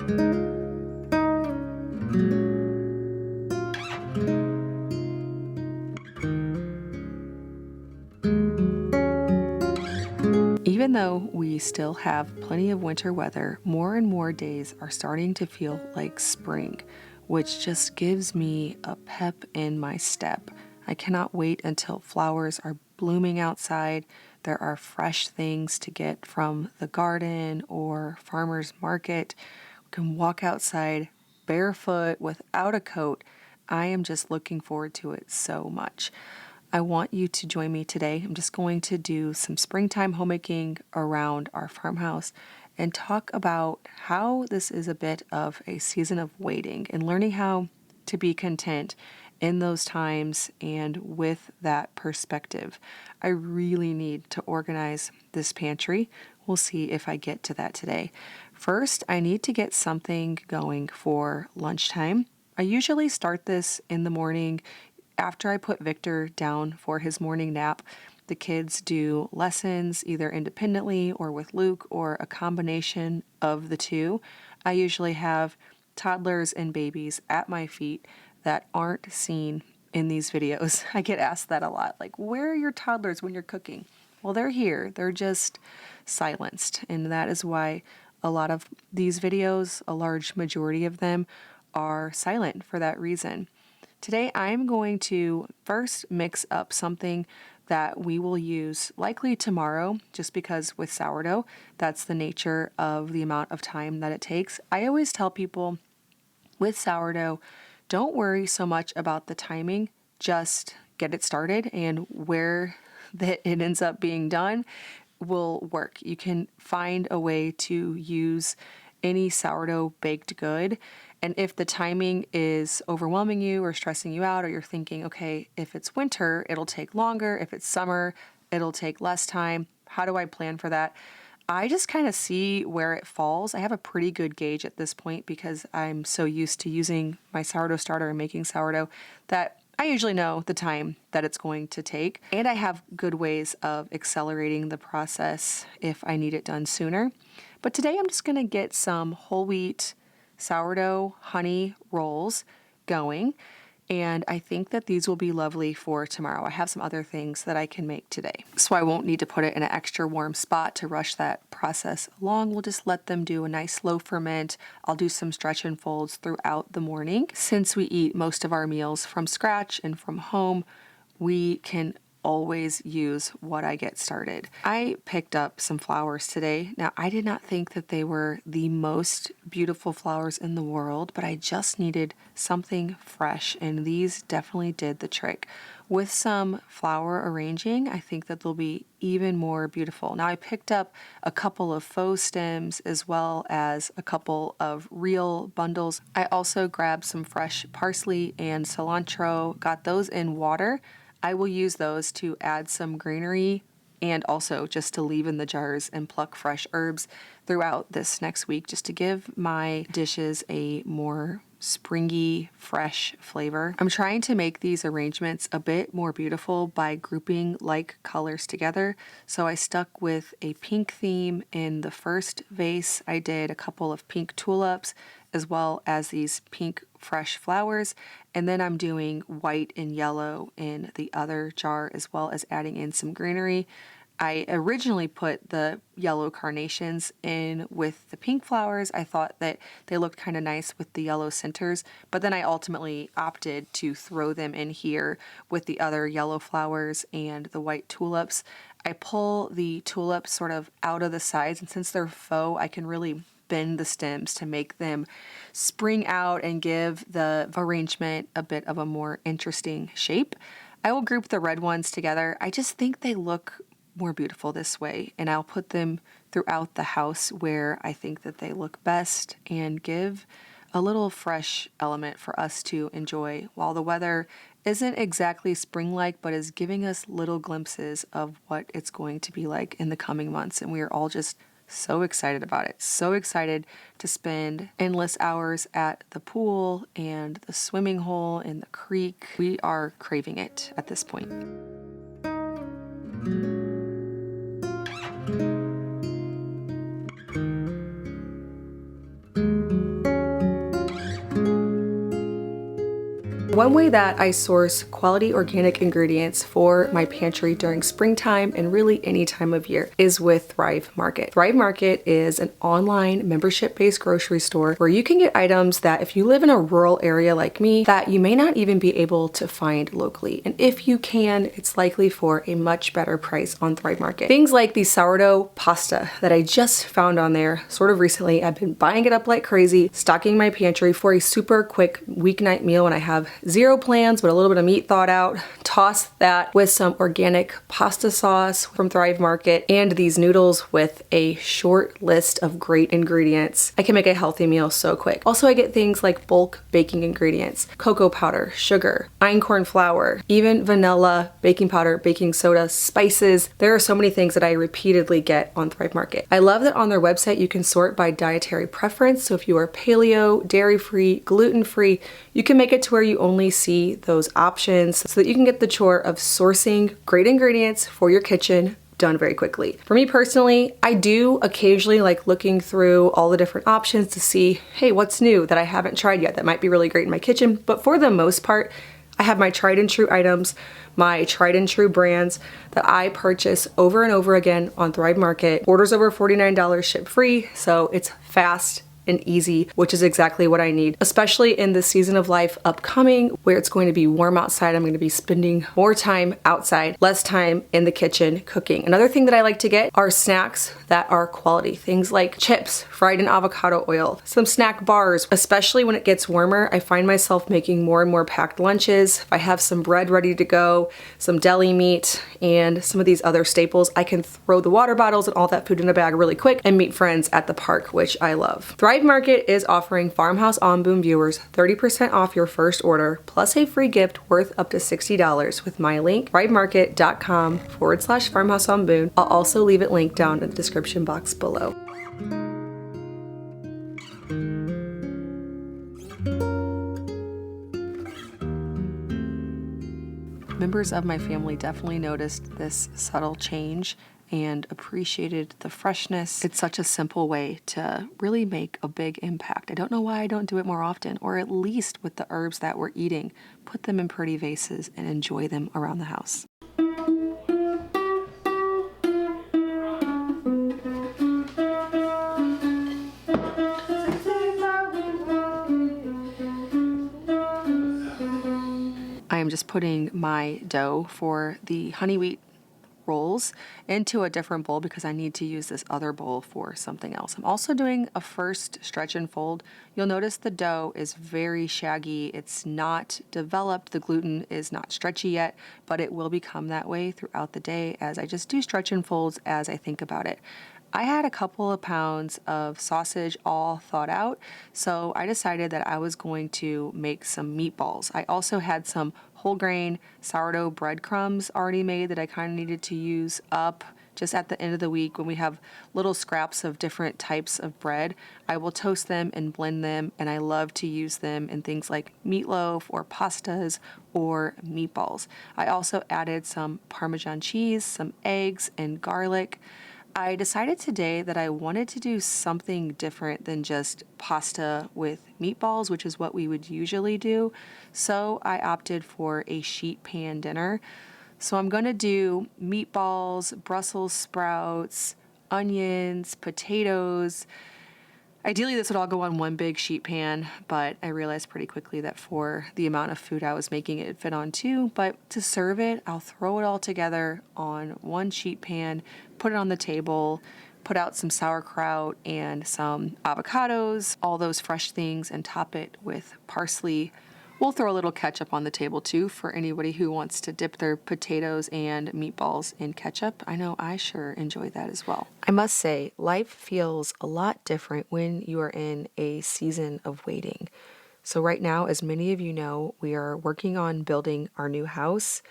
Even though we still have plenty of winter weather, more and more days are starting to feel like spring, which just gives me a pep in my step. I cannot wait until flowers are blooming outside. There are fresh things to get from the garden or farmer's market. We can walk outside barefoot without a coat. I am just looking forward to it so much. I want you to join me today. I'm just going to do some springtime homemaking around our farmhouse and talk about how this is a bit of a season of waiting and learning how to be content in those times and with that perspective. I really need to organize this pantry. We'll see if I get to that today. First, I need to get something going for lunchtime. I usually start this in the morning after I put Victor down for his morning nap. The kids do lessons either independently or with Luke or a combination of the two. I usually have toddlers and babies at my feet that aren't seen in these videos. I get asked that a lot, like, where are your toddlers when you're cooking? Well, they're here. They're just silenced. And that is why a lot of these videos, a large majority of them, are silent for that reason. Today, I'm going to first mix up something that we will use likely tomorrow, just because with sourdough, that's the nature of the amount of time that it takes. I always tell people with sourdough, don't worry so much about the timing, just get it started, and where that it ends up being done will work. You can find a way to use any sourdough baked good. And if the timing is overwhelming you or stressing you out, or you're thinking, okay, if it's winter, it'll take longer. If it's summer, it'll take less time. How do I plan for that? I just kind of see where it falls. I have a pretty good gauge at this point because I'm so used to using my sourdough starter and making sourdough that I usually know the time that it's going to take. And I have good ways of accelerating the process if I need it done sooner. But today I'm just going to get some whole wheat sourdough honey rolls going, and I think that these will be lovely for tomorrow. I have some other things that I can make today, so I won't need to put it in an extra warm spot to rush that process along. We'll just let them do a nice slow ferment. I'll do some stretch and folds throughout the morning. Since we eat most of our meals from scratch and from home, we can always use what I get started. I picked up some flowers today. Now, I did not think that they were the most beautiful flowers in the world, but I just needed something fresh, and these definitely did the trick. With some flower arranging, I think that they'll be even more beautiful. Now, I picked up a couple of faux stems as well as a couple of real bundles. I also grabbed some fresh parsley and cilantro, got those in water. I will use those to add some greenery and also just to leave in the jars and pluck fresh herbs throughout this next week, just to give my dishes a more springy, fresh flavor. I'm trying to make these arrangements a bit more beautiful by grouping like colors together. So I stuck with a pink theme in the first vase. I did a couple of pink tulips as well as these pink fresh flowers. And then I'm doing white and yellow in the other jar, as well as adding in some greenery. I originally put the yellow carnations in with the pink flowers. I thought that they looked kind of nice with the yellow centers, but then I ultimately opted to throw them in here with the other yellow flowers and the white tulips. I pull the tulips sort of out of the sides, and since they're faux, I can really bend the stems to make them spring out and give the arrangement a bit of a more interesting shape. I will group the red ones together. I just think they look more beautiful this way, and I'll put them throughout the house where I think that they look best and give a little fresh element for us to enjoy while the weather isn't exactly spring-like, but is giving us little glimpses of what it's going to be like in the coming months. And we are all just so excited about it. So excited to spend endless hours at the pool and the swimming hole in the creek. We are craving it at this point. One way that I source quality organic ingredients for my pantry during springtime and really any time of year is with Thrive Market. Thrive Market is an online membership-based grocery store where you can get items that if you live in a rural area like me, that you may not even be able to find locally. And if you can, it's likely for a much better price on Thrive Market. Things like the sourdough pasta that I just found on there sort of recently. I've been buying it up like crazy, stocking my pantry for a super quick weeknight meal when I have zero plans but a little bit of meat thawed out. Toss that with some organic pasta sauce from Thrive Market and these noodles with a short list of great ingredients. I can make a healthy meal so quick. Also, I get things like bulk baking ingredients, cocoa powder, sugar, einkorn flour, even vanilla, baking powder, baking soda, spices. There are so many things that I repeatedly get on Thrive Market. I love that on their website you can sort by dietary preference. So if you are paleo, dairy-free, gluten-free, you can make it to where you only see those options so that you can get the chore of sourcing great ingredients for your kitchen done very quickly. For me personally, I do occasionally like looking through all the different options to see, hey, what's new that I haven't tried yet that might be really great in my kitchen. But for the most part, I have my tried and true items, my tried and true brands that I purchase over and over again on Thrive Market. Orders over $49 ship free, so it's fast and easy, which is exactly what I need, especially in the season of life upcoming where it's going to be warm outside. I'm going to be spending more time outside, less time in the kitchen cooking. Another thing that I like to get are snacks that are quality. Things like chips fried in avocado oil, some snack bars, especially when it gets warmer. I find myself making more and more packed lunches. If I have some bread ready to go, some deli meat, and some of these other staples, I can throw the water bottles and all that food in a bag really quick and meet friends at the park, which I love. Thrive Market is offering Farmhouse On Boom viewers 30% off your first order plus a free gift worth up to $60 with my link, thrivemarket.com/Farmhouse On Boom. I'll also leave it linked down in the description box below. Members of my family definitely noticed this subtle change and appreciated the freshness. It's such a simple way to really make a big impact. I don't know why I don't do it more often, or at least with the herbs that we're eating, put them in pretty vases and enjoy them around the house. I am just putting my dough for the honey wheat rolls into a different bowl because I need to use this other bowl for something else. I'm also doing a first stretch and fold. You'll notice the dough is very shaggy. It's not developed. The gluten is not stretchy yet, but it will become that way throughout the day as I just do stretch and folds as I think about it. I had a couple of pounds of sausage all thawed out, so I decided that I was going to make some meatballs. I also had some whole grain sourdough breadcrumbs already made that I kind of needed to use up just at the end of the week when we have little scraps of different types of bread. I will toast them and blend them, and I love to use them in things like meatloaf or pastas or meatballs. I also added some Parmesan cheese, some eggs, and garlic. I decided today that I wanted to do something different than just pasta with meatballs, which is what we would usually do. So I opted for a sheet pan dinner. So I'm going to do meatballs, Brussels sprouts, onions, potatoes. Ideally, this would all go on one big sheet pan, but I realized pretty quickly that for the amount of food I was making, it'd fit on two. But to serve it, I'll throw it all together on one sheet pan, put it on the table, put out some sauerkraut and some avocados, all those fresh things, and top it with parsley. We'll throw a little ketchup on the table too for anybody who wants to dip their potatoes and meatballs in ketchup. I know I sure enjoy that as well. I must say, life feels a lot different when you are in a season of waiting. So right now, as many of you know, we are working on building our new house,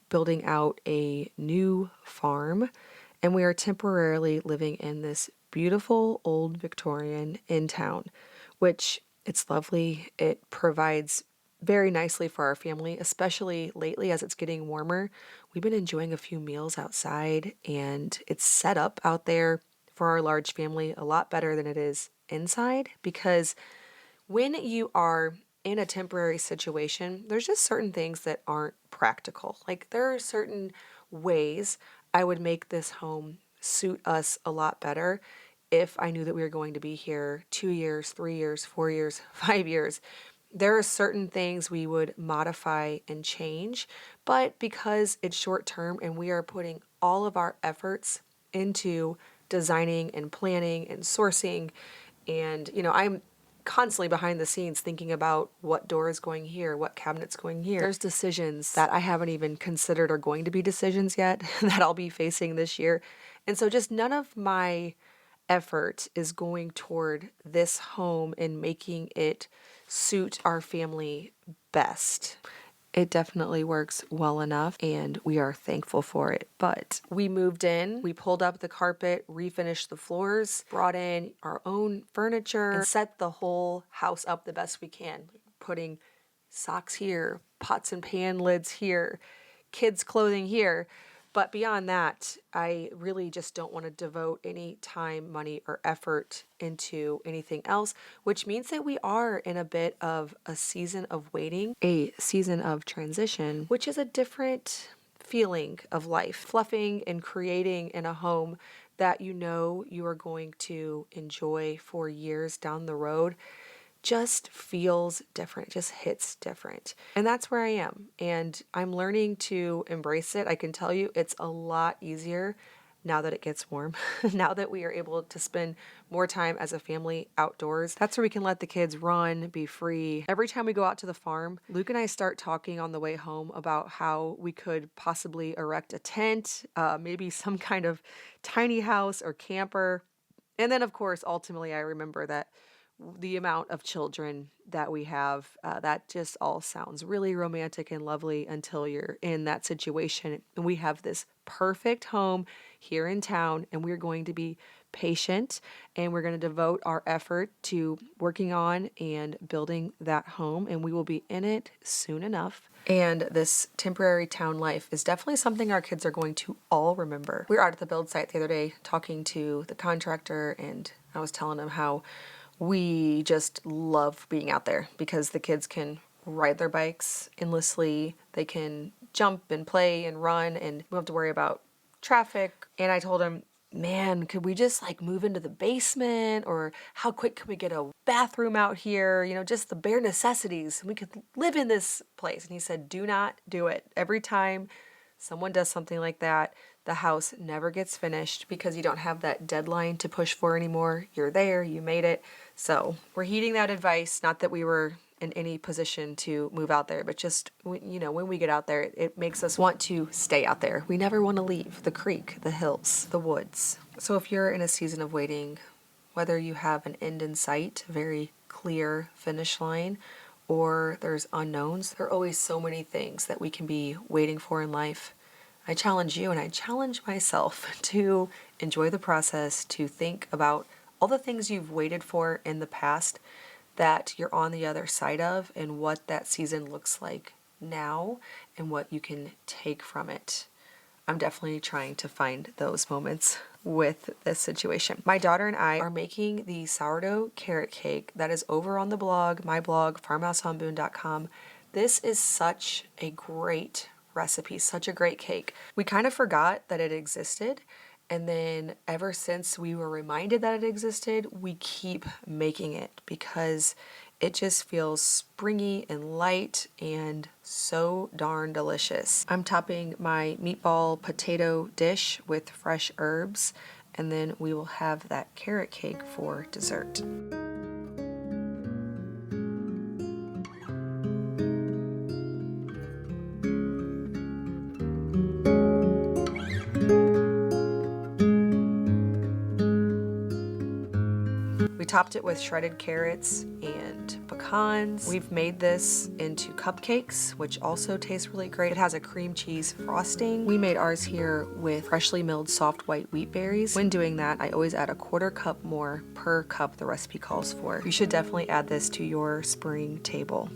building out a new farm, and we are temporarily living in this beautiful old Victorian in town, which it's lovely. It provides very nicely for our family, especially lately as it's getting warmer. We've been enjoying a few meals outside, and it's set up out there for our large family a lot better than it is inside, because when you are in a temporary situation, there's just certain things that aren't practical. Like there are certain ways I would make this home suit us a lot better if I knew that we were going to be here 2 years, 3 years, 4 years, 5 years. There are certain things we would modify and change, but because it's short term and we are putting all of our efforts into designing and planning and sourcing, and I'm constantly behind the scenes thinking about what door is going here, what cabinet's going here. There's decisions that I haven't even considered are going to be decisions yet that I'll be facing this year. And so just none of my effort is going toward this home and making it suit our family best. It definitely works well enough and we are thankful for it. But we moved in, we pulled up the carpet, refinished the floors, brought in our own furniture, and set the whole house up the best we can. Putting socks here, pots and pan lids here, kids' clothing here. But beyond that, I really just don't want to devote any time, money, or effort into anything else, which means that we are in a bit of a season of waiting, a season of transition, which is a different feeling of life. Fluffing and creating in a home that you are going to enjoy for years down the road just feels different, just hits different. And that's where I am. And I'm learning to embrace it. I can tell you it's a lot easier now that it gets warm, now that we are able to spend more time as a family outdoors. That's where we can let the kids run, be free. Every time we go out to the farm, Luke and I start talking on the way home about how we could possibly erect a tent, maybe some kind of tiny house or camper. And then, of course, ultimately, I remember that the amount of children that we have, that just all sounds really romantic and lovely until you're in that situation. And we have this perfect home here in town, and we're going to be patient and we're going to devote our effort to working on and building that home, and we will be in it soon enough. And this temporary town life is definitely something our kids are going to all remember. We were out at the build site the other day talking to the contractor, and I was telling him how we just love being out there because the kids can ride their bikes endlessly. They can jump and play and run, and we don't have to worry about traffic. And I told him, man, could we just like move into the basement, or how quick can we get a bathroom out here? Just the bare necessities. We could live in this place. And he said, do not do it. Every time someone does something like that, the house never gets finished because you don't have that deadline to push for anymore. You're there, you made it. So we're heeding that advice. Not that we were in any position to move out there, but just, when we get out there, it makes us want to stay out there. We never want to leave the creek, the hills, the woods. So if you're in a season of waiting, whether you have an end in sight, a very clear finish line, or there's unknowns, there are always so many things that we can be waiting for in life. I challenge you and I challenge myself to enjoy the process, to think about all the things you've waited for in the past that you're on the other side of, and what that season looks like now and what you can take from it. I'm definitely trying to find those moments with this situation. My daughter and I are making the sourdough carrot cake that is over on the blog, my blog, farmhousehomeboon.com. This is such a great recipe, such a great cake. We kind of forgot that it existed, and then ever since we were reminded that it existed, we keep making it because it just feels springy and light and so darn delicious. I'm topping my meatball potato dish with fresh herbs, and then we will have that carrot cake for dessert. We topped it with shredded carrots and pecans. We've made this into cupcakes, which also taste really great. It has a cream cheese frosting. We made ours here with freshly milled soft white wheat berries. When doing that, I always add a 1/4 cup more per cup the recipe calls for. You should definitely add this to your spring table.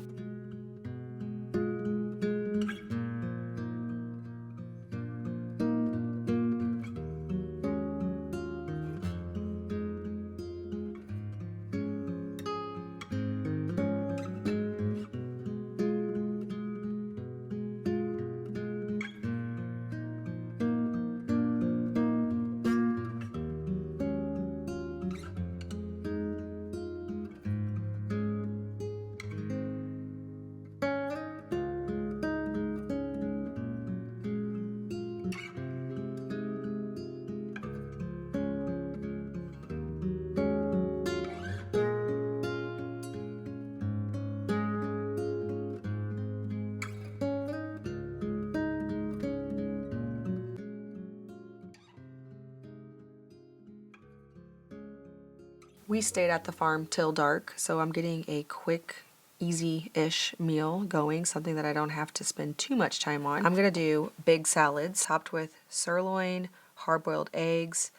We stayed at the farm till dark, so I'm getting a quick, easy-ish meal going, something that I don't have to spend too much time on. I'm gonna do big salads topped with sirloin, hard-boiled eggs,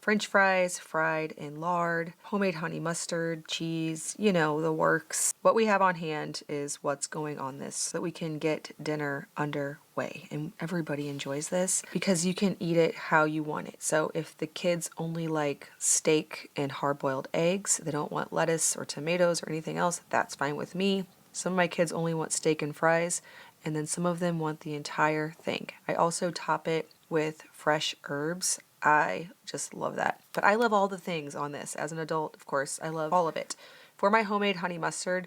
French fries fried in lard, homemade honey mustard, cheese, you know, the works. What we have on hand is what's going on this so that we can get dinner underway and everybody enjoys this because you can eat it how you want it. So if the kids only like steak and hard-boiled eggs, they don't want lettuce or tomatoes or anything else, that's fine with me. Some of my kids only want steak and fries, and then some of them want the entire thing. I also top it with fresh herbs. I just love that. But I love all the things on this. As an adult, of course, I love all of it. For my homemade honey mustard,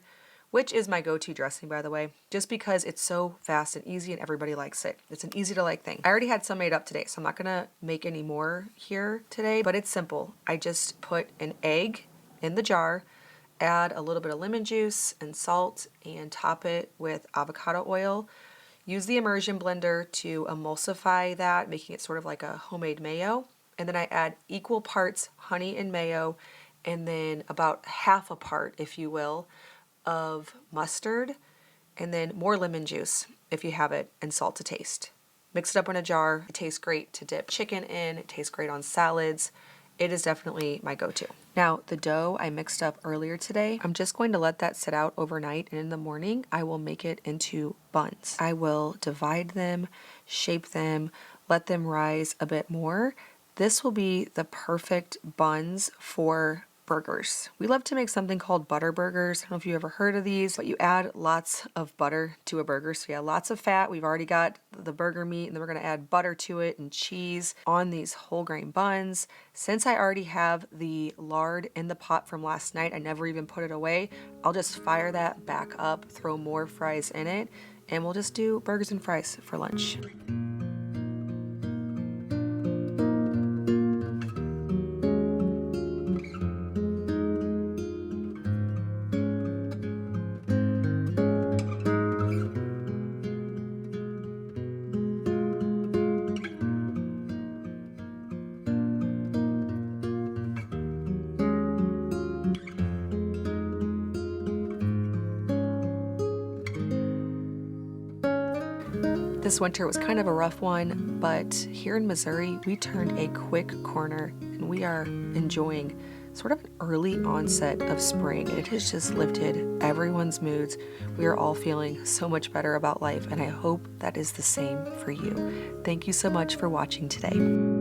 which is my go-to dressing, by the way, just because it's so fast and easy and everybody likes it. It's an easy to like thing. I already had some made up today, so I'm not gonna make any more here today, but it's simple. I just put an egg in the jar, add a little bit of lemon juice and salt, and top it with avocado oil. Use the immersion blender to emulsify that, making it sort of like a homemade mayo. And then I add equal parts honey and mayo, and then about half a part, if you will, of mustard, and then more lemon juice, if you have it, and salt to taste. Mix it up in a jar. It tastes great to dip chicken in. It tastes great on salads. It is definitely my go-to. Now, the dough I mixed up earlier today, I'm just going to let that sit out overnight, and in the morning, I will make it into buns. I will divide them, shape them, let them rise a bit more. This will be the perfect buns for burgers. We love to make something called butter burgers. I don't know if you ever heard of these, but you add lots of butter to a burger. So yeah, lots of fat. We've already got the burger meat, and then we're gonna add butter to it and cheese on these whole grain buns. Since I already have the lard in the pot from last night, I never even put it away. I'll just fire that back up, throw more fries in it, and we'll just do burgers and fries for lunch. This winter was kind of a rough one, but here in Missouri, we turned a quick corner and we are enjoying sort of an early onset of spring. It has just lifted everyone's moods. We are all feeling so much better about life, and I hope that is the same for you. Thank you so much for watching today.